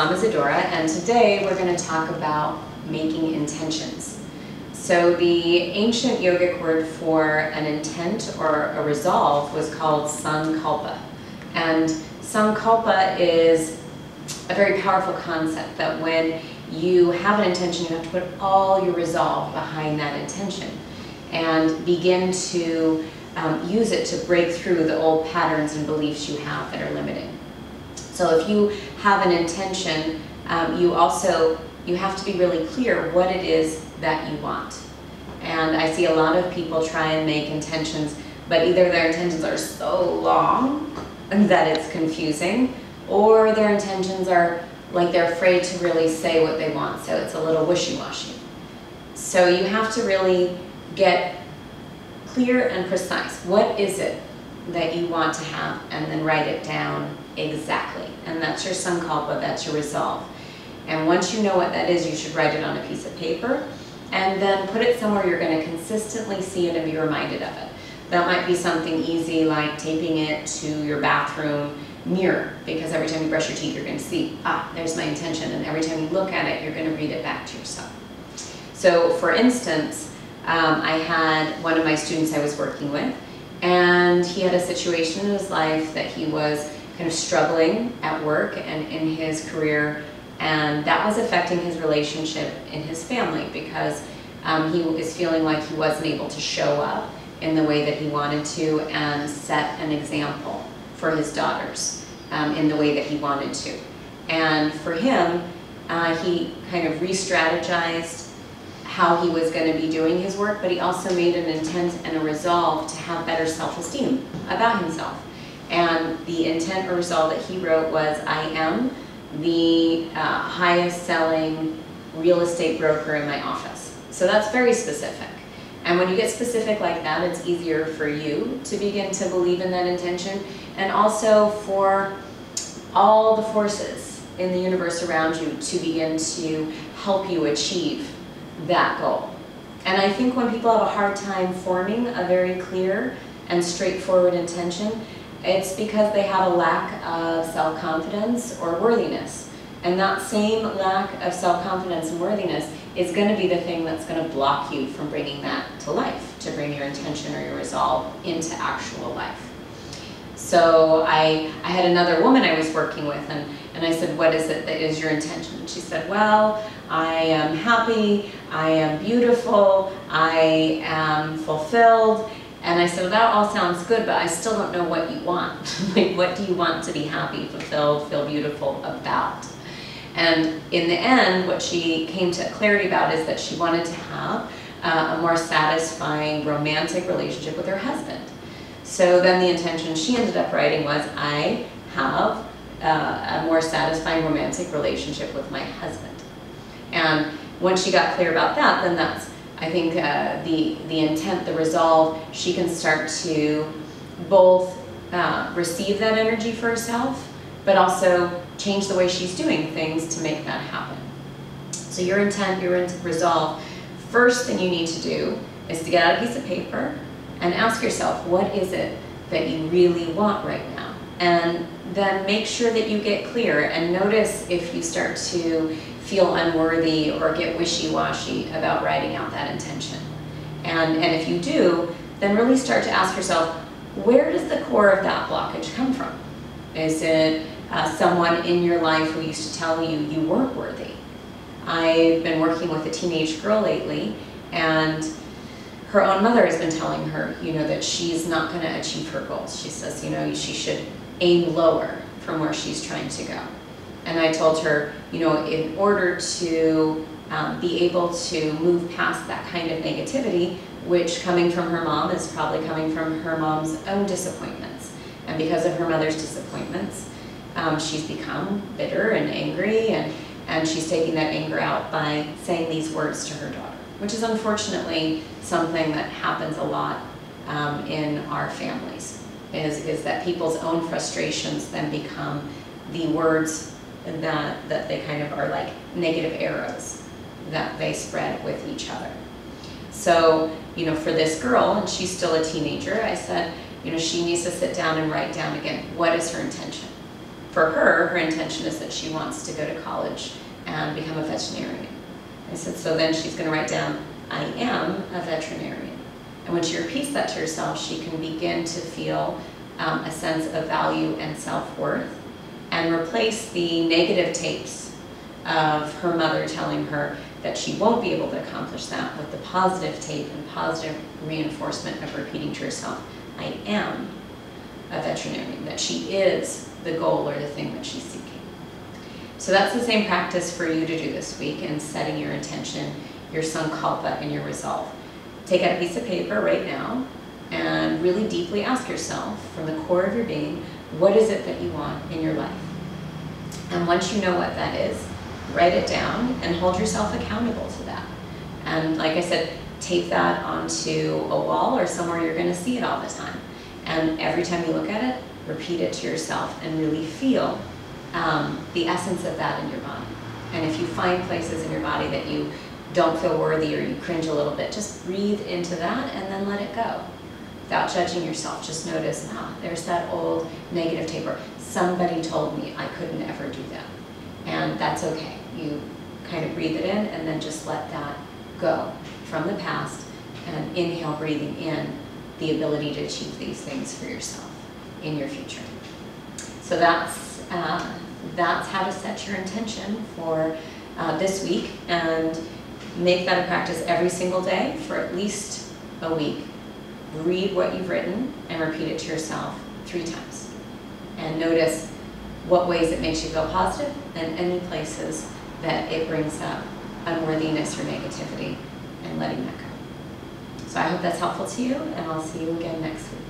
Mom Isadora, and today we're going to talk about making intentions. So the ancient yogic word for an intent or a resolve was called sankalpa. And sankalpa is a very powerful concept that when you have an intention, you have to put all your resolve behind that intention and begin to use it to break through the old patterns and beliefs you have that are limiting. So if you have an intention, you have to be really clear what it is that you want. And I see a lot of people try and make intentions, but either their intentions are so long that it's confusing, or their intentions are like they're afraid to really say what they want, so it's a little wishy-washy. So you have to really get clear and precise. What is it that you want to have? And then write it down exactly. And that's your sankalpa, that's your resolve. And once you know what that is, you should write it on a piece of paper and then put it somewhere you're going to consistently see it and be reminded of it. That might be something easy like taping it to your bathroom mirror, because every time you brush your teeth you're going to see, there's my intention, and every time you look at it you're going to read it back to yourself. So for instance, I had one of my students I was working with, and he had a situation in his life that he was kind of struggling at work and in his career, and that was affecting his relationship in his family because he was feeling like he wasn't able to show up in the way that he wanted to and set an example for his daughters in the way that he wanted to. And for him, he kind of re-strategized how he was going to be doing his work, but he also made an intent and a resolve to have better self-esteem about himself. And the intent or resolve that he wrote was, I am the highest selling real estate broker in my office. So that's very specific. And when you get specific like that, it's easier for you to begin to believe in that intention, and also for all the forces in the universe around you to begin to help you achieve that goal. And I think when people have a hard time forming a very clear and straightforward intention, it's because they have a lack of self-confidence or worthiness. And that same lack of self-confidence and worthiness is going to be the thing that's going to block you from bringing that to life, to bring your intention or your resolve into actual life. So I had another woman I was working with, and I said, what is it that is your intention? And she said, well, I am happy, I am beautiful, I am fulfilled. And I said, well, that all sounds good, but I still don't know what you want. Like, what do you want to be happy, fulfilled, feel beautiful about? And in the end, what she came to clarity about is that she wanted to have a more satisfying romantic relationship with her husband. So then the intention she ended up writing was, I have a more satisfying romantic relationship with my husband. And when she got clear about that, then that's, I think, the intent, the resolve, she can start to both receive that energy for herself, but also change the way she's doing things to make that happen. So your intent, your resolve, first thing you need to do is to get out a piece of paper and ask yourself, what is it that you really want right now? And then make sure that you get clear and notice if you start to feel unworthy or get wishy-washy about writing out that intention. And if you do, then really start to ask yourself, where does the core of that blockage come from? Is it someone in your life who used to tell you you weren't worthy? I've been working with a teenage girl lately, and her own mother has been telling her, that she's not going to achieve her goals. She says, she should aim lower from where she's trying to go. And I told her, in order to be able to move past that kind of negativity, which coming from her mom is probably coming from her mom's own disappointments. And because of her mother's disappointments, she's become bitter and angry, and she's taking that anger out by saying these words to her daughter, which is unfortunately something that happens a lot in our families, is that people's own frustrations then become the words that they kind of are like negative arrows that they spread with each other. So, for this girl, and she's still a teenager, I said, she needs to sit down and write down again, what is her intention? for her, her intention is that she wants to go to college and become a veterinarian. I said, so then she's going to write down, I am a veterinarian. And when she repeats that to herself, she can begin to feel a sense of value and self-worth, and replace the negative tapes of her mother telling her that she won't be able to accomplish that with the positive tape and positive reinforcement of repeating to herself, I am a veterinarian, that she is the goal or the thing that she's seeking. So that's the same practice for you to do this week in setting your intention, your sankalpa, and your resolve. Take out a piece of paper right now and really deeply ask yourself from the core of your being, what is it that you want in your life? And once you know what that is, write it down and hold yourself accountable to that. And like I said, tape that onto a wall or somewhere you're going to see it all the time. And every time you look at it, repeat it to yourself and really feel the essence of that in your body. And if you find places in your body that you don't feel worthy or you cringe a little bit, just breathe into that and then let it go. Without judging yourself, just notice, there's that old negative tape, or somebody told me I couldn't ever do that. And that's okay. You kind of breathe it in and then just let that go from the past, and inhale, breathing in the ability to achieve these things for yourself in your future. So that's how to set your intention for this week, and make that a practice every single day for at least a week. Read what you've written and repeat it to yourself 3 times. And notice what ways it makes you feel positive and any places that it brings up unworthiness or negativity, and letting that go. So I hope that's helpful to you, and I'll see you again next week.